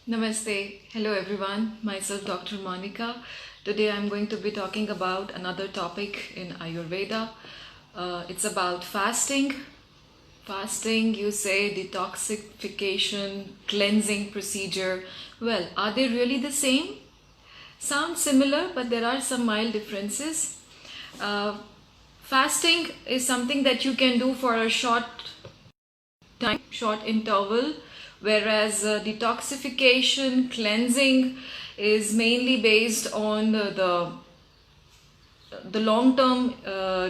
Namaste. Hello everyone. Myself Dr. Monica. Today I'm going to be talking about another topic in Ayurveda. It's about fasting. Fasting, you say detoxification, cleansing procedure. Well, are they really the same? Sound similar, but there are some mild differences. Uh, Fasting is something that you can do for a short time, short interval, whereas detoxification, cleansing is mainly based on the long term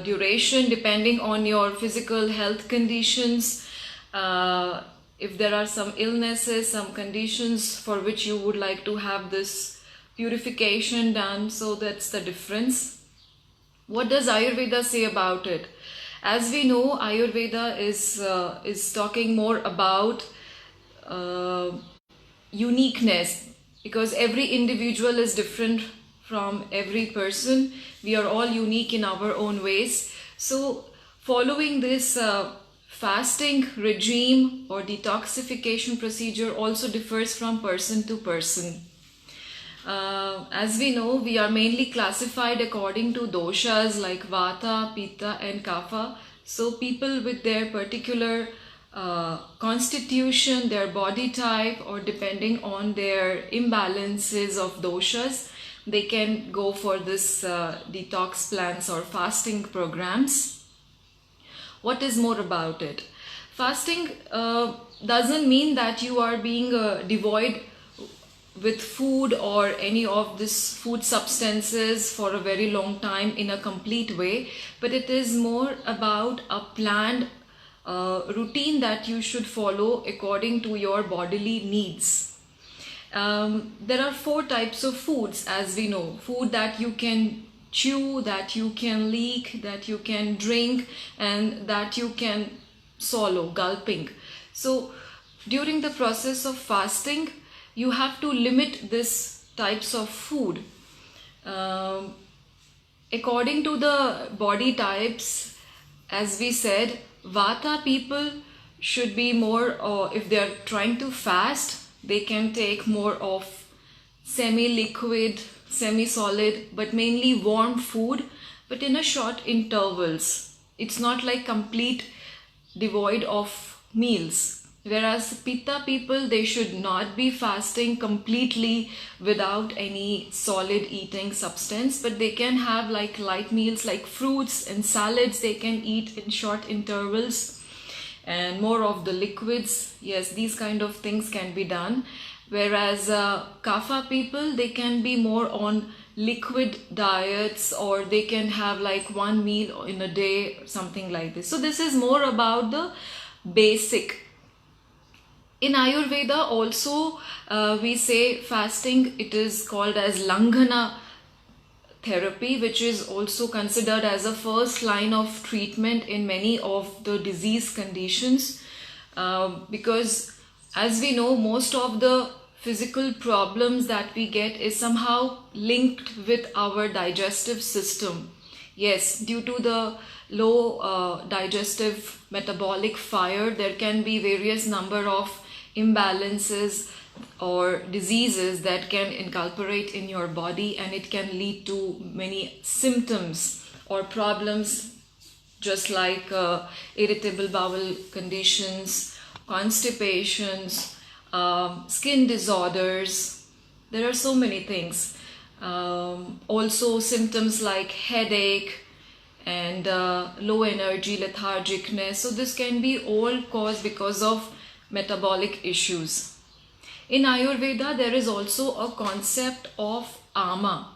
duration, depending on your physical health conditions. If there are some illnesses, some conditions for which you would like to have this purification done, so that's the difference. What does Ayurveda say about it? As we know, Ayurveda is talking more about uh, uniqueness, because every individual is different from every person. We are all unique in our own ways. So, following this fasting regime or detoxification procedure also differs from person to person. As we know, we are mainly classified according to doshas like Vata, Pitta, and Kapha. So, people with their particular constitution, their body type, or depending on their imbalances of doshas, they can go for this detox plans or fasting programs. What is more about it? Fasting doesn't mean that you are being devoid with food or any of this food substances for a very long time in a complete way, but it is more about a planned routine that you should follow according to your bodily needs. There are four types of foods, as we know: food that you can chew, that you can leak, that you can drink, and that you can swallow, gulping. So during the process of fasting, you have to limit this types of food. Um, According to the body types, as we said, Vata people should be more, if they are trying to fast, they can take more of semi-liquid, semi-solid, but mainly warm food, but in a short intervals. It's not like complete devoid of meals. Whereas Pitta people, they should not be fasting completely without any solid eating substance, but they can have like light meals like fruits and salads they can eat in short intervals, and more of the liquids. Yes, these kind of things can be done. Whereas Kapha people, they can be more on liquid diets, or they can have like one meal in a day, something like this. So this is more about the basic. In Ayurveda also, we say fasting, it is called as Langhana therapy, which is also considered as a first line of treatment in many of the disease conditions, because as we know, most of the physical problems that we get is somehow linked with our digestive system. Yes, due to the low digestive metabolic fire, there can be various number of imbalances or diseases that can incorporate in your body, and it can lead to many symptoms or problems, just like irritable bowel conditions, constipations, skin disorders. There are so many things. Also symptoms like headache and low energy, lethargicness. So this can be all caused because of metabolic issues. In Ayurveda, there is also a concept of ama.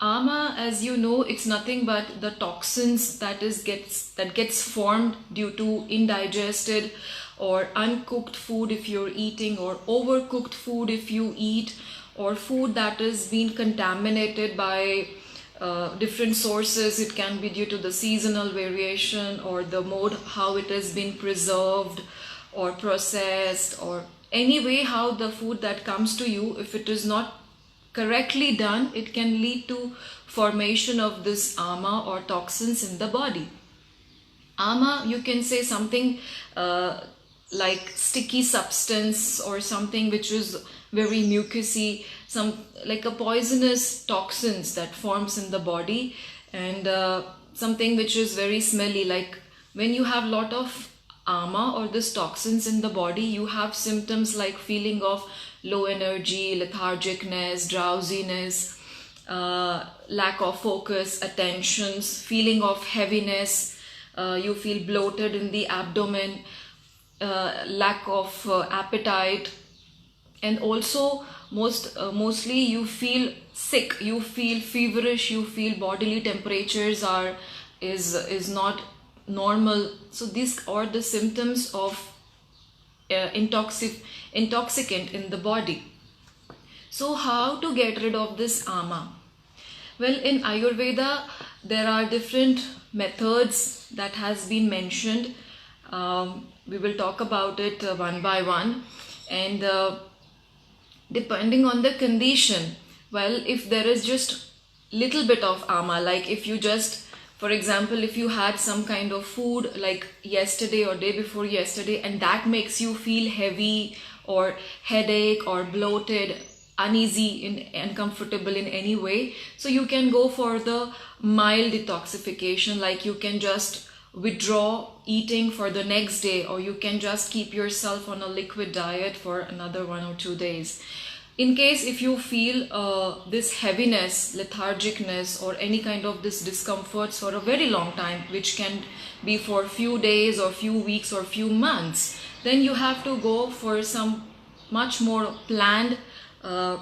Ama, as you know, it's nothing but the toxins that gets formed due to indigested or uncooked food if you're eating, or overcooked food if you eat, or food that is being contaminated by different sources. It can be due to the seasonal variation or the mode how it has been preserved or processed, or any way how the food that comes to you, if it is not correctly done, it can lead to formation of this ama or toxins in the body. Ama, you can say something like sticky substance or something which is very mucousy, some like a poisonous toxins that forms in the body, and something which is very smelly. Like when you have lot of ama or this toxins in the body, you have symptoms like feeling of low energy, lethargicness, drowsiness, lack of focus, attentions, feeling of heaviness, you feel bloated in the abdomen, lack of appetite, and also mostly you feel sick, you feel feverish, you feel bodily temperatures is not normal. So these are the symptoms of intoxicant in the body. So how to get rid of this ama? Well, in Ayurveda there are different methods that has been mentioned. We will talk about it one by one, and depending on the condition, well, if there is just little bit of ama, like if you just, for example, if you had some kind of food like yesterday or day before yesterday, and that makes you feel heavy or headache or bloated, uneasy, uncomfortable in any way, so you can go for the mild detoxification. Like you can just withdraw eating for the next day, or you can just keep yourself on a liquid diet for another 1 or 2 days. In case if you feel this heaviness, lethargicness, or any kind of this discomforts for a very long time, which can be for few days or few weeks or few months, then you have to go for some much more planned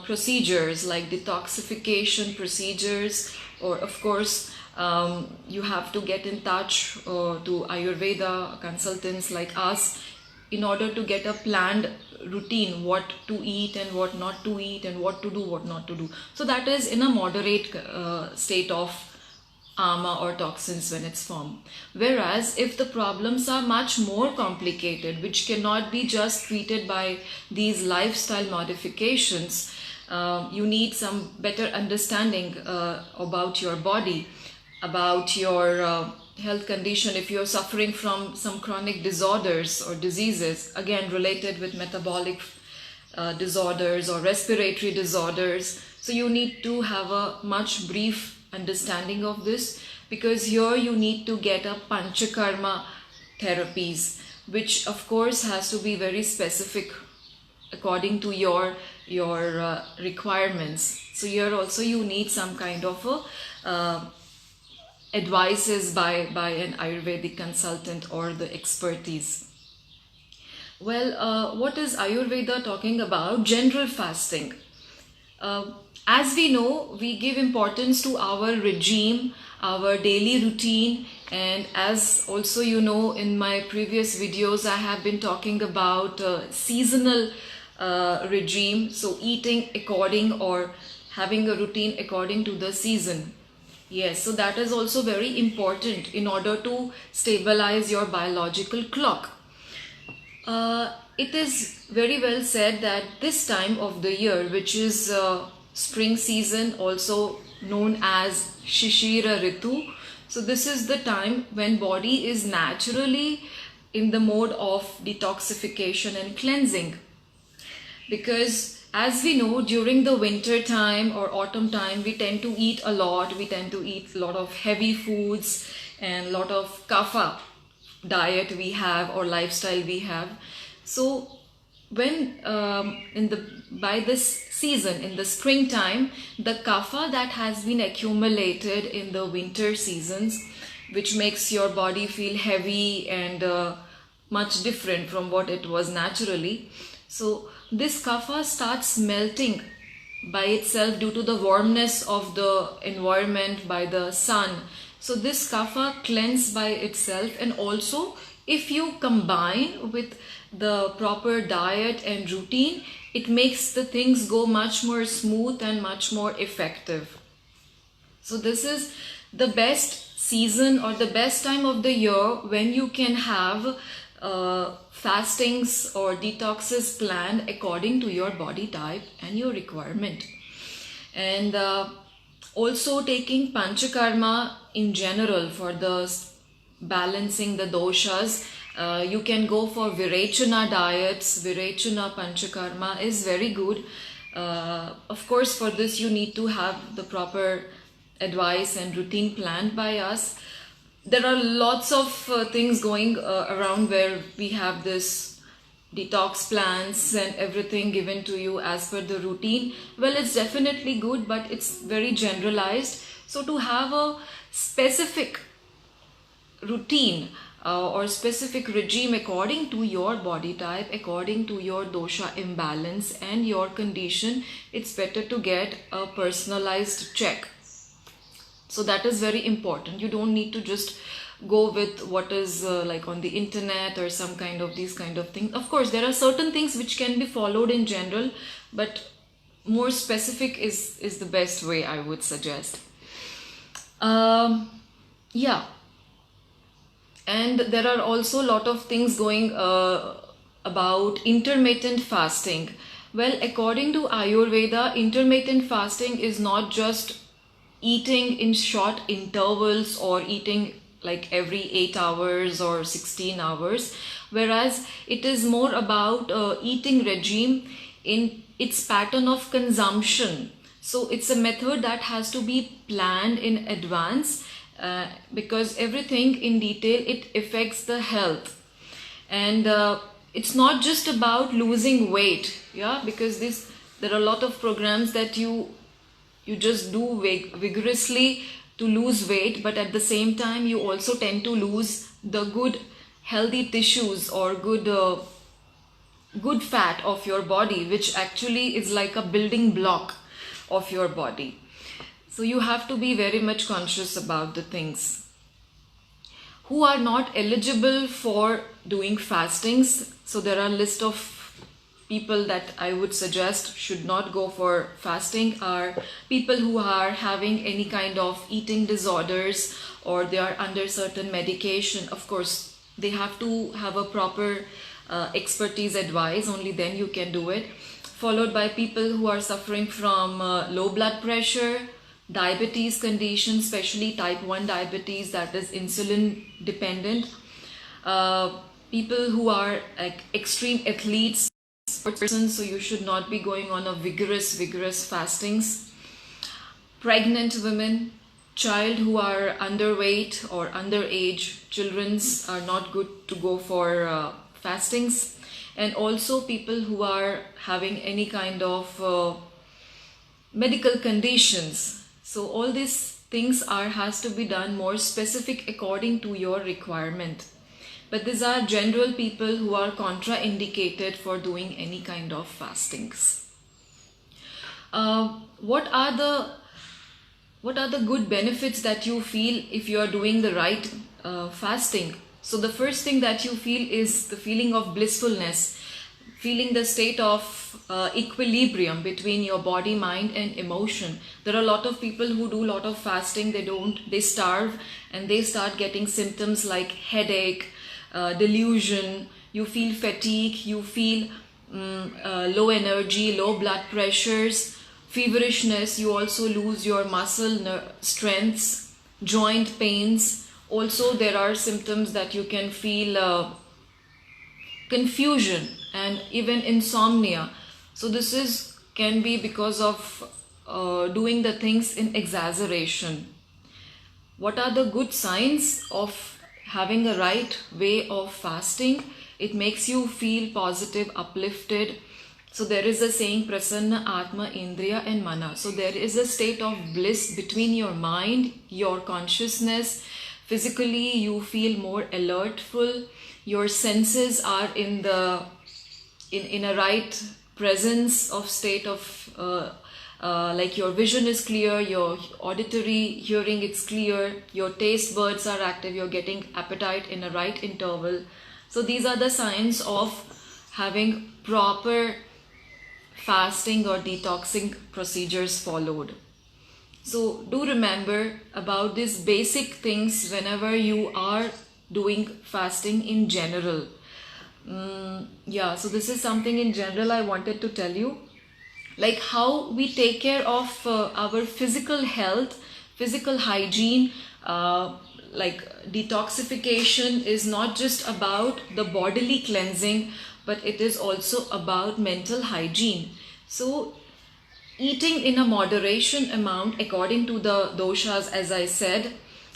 procedures like detoxification procedures, or of course you have to get in touch to Ayurveda consultants like us in order to get a planned routine, what to eat and what not to eat, and what to do, what not to do. So that is in a moderate state of ama or toxins when it's formed. Whereas if the problems are much more complicated, which cannot be just treated by these lifestyle modifications, you need some better understanding about your body, about your health condition. If you're suffering from some chronic disorders or diseases, again related with metabolic disorders or respiratory disorders, so you need to have a much brief understanding of this, because here you need to get a panchakarma therapies, which of course has to be very specific according to your requirements. So here also you need some kind of a advices by an Ayurvedic consultant or the expertise. Well, what is Ayurveda talking about? General fasting. As we know, we give importance to our regime, our daily routine, and as also you know, in my previous videos I have been talking about seasonal regime, so eating according or having a routine according to the season. Yes, so that is also very important in order to stabilize your biological clock. It is very well said that this time of the year, which is spring season, also known as Shishira Ritu, so this is the time when body is naturally in the mode of detoxification and cleansing. Because as we know, during the winter time or autumn time, we tend to eat a lot. We tend to eat a lot of heavy foods and a lot of kapha diet we have or lifestyle we have. So when by this season, in the springtime, the kapha that has been accumulated in the winter seasons, which makes your body feel heavy and much different from what it was naturally. So this kapha starts melting by itself due to the warmness of the environment, by the sun. So this kapha cleanses by itself, and also if you combine with the proper diet and routine, it makes the things go much more smooth and much more effective. So this is the best season or the best time of the year when you can have fastings or detoxes planned according to your body type and your requirement. And also taking panchakarma in general for the balancing the doshas You can go for Virechana diets. Virechana Panchakarma is very good. Of course, for this you need to have the proper advice and routine planned by us. There are lots of things going around where we have this detox plans and everything given to you as per the routine. Well, it's definitely good, but it's very generalized. So to have a specific routine or specific regime according to your body type, according to your dosha imbalance and your condition, it's better to get a personalized check. So that is very important. You don't need to just go with what is like on the internet or some kind of these kind of things. Of course, there are certain things which can be followed in general, but more specific is the best way, I would suggest. Yeah. And there are also a lot of things going about intermittent fasting. Well, according to Ayurveda, intermittent fasting is not just eating in short intervals or eating like every 8 hours or 16 hours, whereas it is more about eating regime in its pattern of consumption. So it's a method that has to be planned in advance because everything in detail, it affects the health. And it's not just about losing weight, yeah, because there are a lot of programs that you just do vigorously to lose weight, but at the same time you also tend to lose the good healthy tissues or good fat of your body, which actually is like a building block of your body. So you have to be very much conscious about the things. Who are not eligible for doing fastings? So there are a list of people that I would suggest should not go for fasting are people who are having any kind of eating disorders or they are under certain medication. Of course, they have to have a proper expertise advice, only then you can do it. Followed by people who are suffering from low blood pressure, diabetes condition, especially type 1 diabetes that is insulin dependent. People who are like extreme athletes, persons, so you should not be going on a vigorous fastings. Pregnant women, child who are underweight or underage, children's are not good to go for fastings. And also people who are having any kind of medical conditions. So all these things has to be done more specific according to your requirement. But these are general people who are contraindicated for doing any kind of fastings. What are the good benefits that you feel if you are doing the right fasting? So the first thing that you feel is the feeling of blissfulness, feeling the state of equilibrium between your body, mind and emotion. There are a lot of people who do a lot of fasting, they starve and they start getting symptoms like headache, delusion, you feel fatigue, you feel low energy, low blood pressures, feverishness, you also lose your muscle strengths, joint pains. Also there are symptoms that you can feel confusion and even insomnia. So this can be because of doing the things in exaggeration. What are the good signs of having a right way of fasting? It makes you feel positive, uplifted. So there is a saying prasanna atma indriya and mana. So there is a state of bliss between your mind, your consciousness. Physically you feel more alertful. Your senses are in a right presence of state of like your vision is clear, your auditory hearing is clear, your taste buds are active, you're getting appetite in a right interval. So these are the signs of having proper fasting or detoxing procedures followed. So do remember about these basic things whenever you are doing fasting in general. Yeah, so this is something in general I wanted to tell you, like how we take care of our physical health, physical hygiene, like detoxification is not just about the bodily cleansing, but it is also about mental hygiene. So eating in a moderation amount according to the doshas, as I said,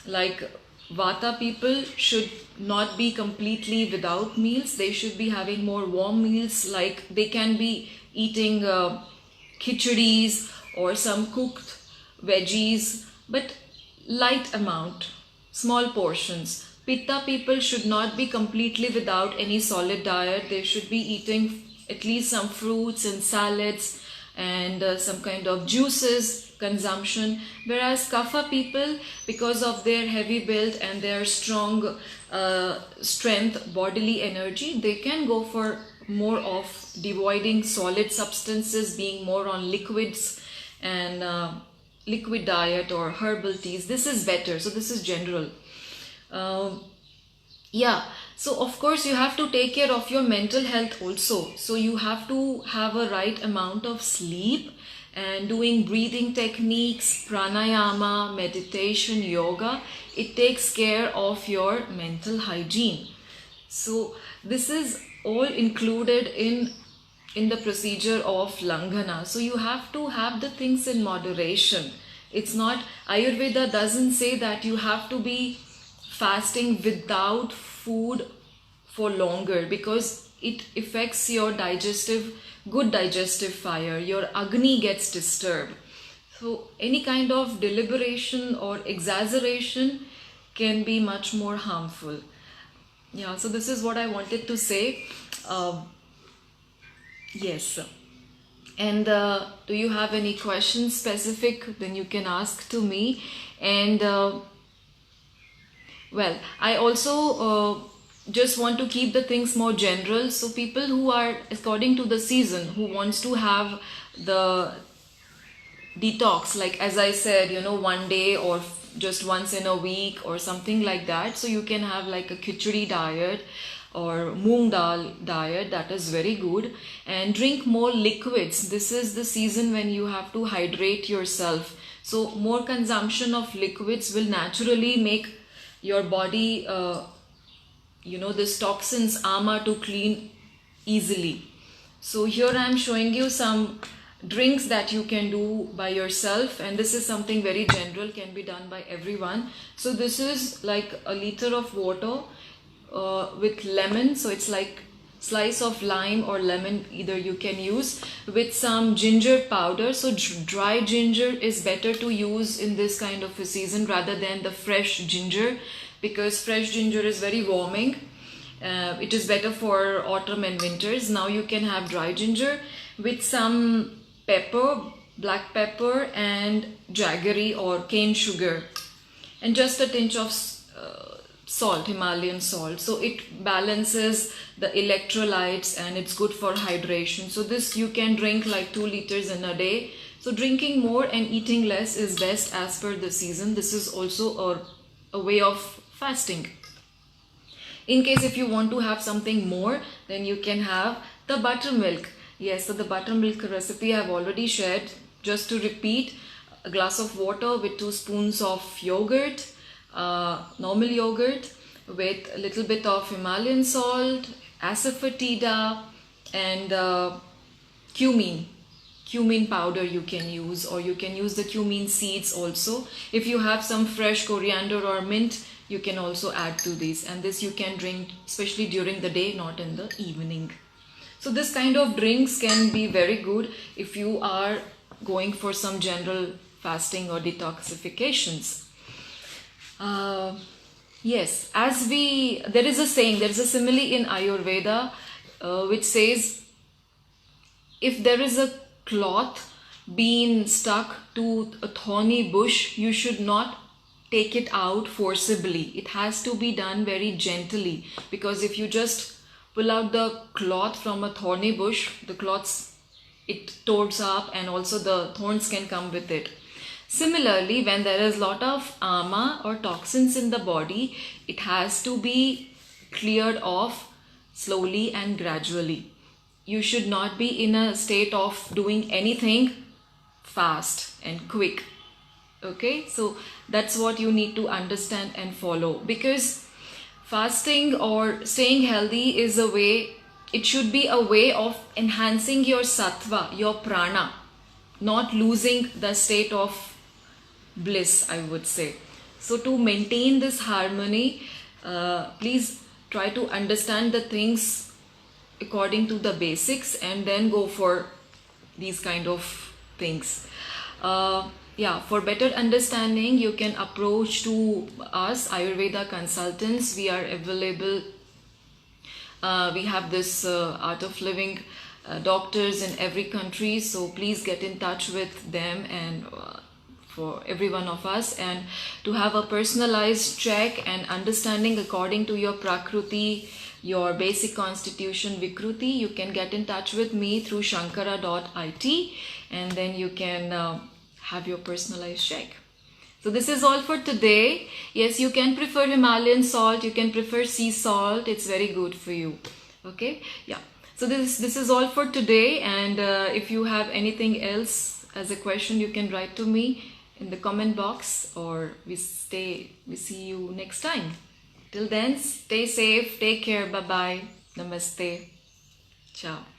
like Vata people should not be completely without meals. They should be having more warm meals, like they can be eating khichadis or some cooked veggies, but light amount, small portions. Pitta people should not be completely without any solid diet. They should be eating at least some fruits and salads and some kind of juices consumption. Whereas Kapha people, because of their heavy build and their strong strength, bodily energy, they can go for more of devoiding solid substances, being more on liquids and liquid diet or herbal teas. This is better. So this is general. Yeah, so of course you have to take care of your mental health also. So you have to have a right amount of sleep and doing breathing techniques, pranayama, meditation, yoga. It takes care of your mental hygiene. So this is all included in the procedure of Langhana. So you have to have the things in moderation. It's not, Ayurveda doesn't say that you have to be fasting without food for longer, because it affects your good digestive fire. Your Agni gets disturbed. So any kind of deliberation or exaggeration can be much more harmful. Yeah, so this is what I wanted to say. Yes. And do you have any questions specific? Then you can ask to me. And well, I also just want to keep the things more general. So people who are according to the season, who wants to have the detox, like as I said, you know, one day or just once in a week or something like that. So you can have like a khichdi diet or moong dal diet. That is very good. And drink more liquids. This is the season when you have to hydrate yourself. So more consumption of liquids will naturally make your body, you know, this toxins, ama, to clean easily. So here I am showing you some drinks that you can do by yourself, and this is something very general, can be done by everyone. So this is like a liter of water with lemon. So it's like slice of lime or lemon, either you can use, with some ginger powder. So dry ginger is better to use in this kind of a season rather than the fresh ginger, because fresh ginger is very warming. It is better for autumn and winters. Now you can have dry ginger with some pepper, black pepper and jaggery or cane sugar, and just a tinge of salt, Himalayan salt. So it balances the electrolytes and it's good for hydration. So this you can drink like 2 liters in a day. So drinking more and eating less is best as per the season. This is also a way of fasting. In case if you want to have something more, then you can have the buttermilk. Yes, so the buttermilk recipe I have already shared. Just to repeat, a glass of water with 2 spoons of yogurt, normal yogurt, with a little bit of Himalayan salt, asafoetida, and cumin powder you can use, or you can use the cumin seeds also. If you have some fresh coriander or mint, you can also add to this, and this you can drink especially during the day, not in the evening. So this kind of drinks can be very good if you are going for some general fasting or detoxifications. Yes, there is a saying, there is a simile in Ayurveda which says, if there is a cloth being stuck to a thorny bush, you should not take it out forcibly. It has to be done very gently, because if you just pull out the cloth from a thorny bush, it tears up and also the thorns can come with it. Similarly, when there is a lot of ama or toxins in the body, it has to be cleared off slowly and gradually. You should not be in a state of doing anything fast and quick. Okay, so that's what you need to understand and follow, because fasting or staying healthy is a way, it should be a way of enhancing your sattva, your prana, not losing the state of bliss, I would say. So to maintain this harmony, please try to understand the things according to the basics and then go for these kind of things. Yeah, for better understanding, you can approach to us, Ayurveda consultants. We are available. We have this Art of Living doctors in every country, so please get in touch with them and for every one of us. And to have a personalized check and understanding according to your Prakruti, your basic constitution Vikruti, you can get in touch with me through shankara.it, and then you can have your personalized check. So this is all for today. Yes, you can prefer Himalayan salt, you can prefer sea salt, it's very good for you. Okay, yeah. So this is all for today, and if you have anything else as a question, you can write to me in the comment box, or we see you next time. Till then, stay safe, take care, bye bye, namaste, ciao.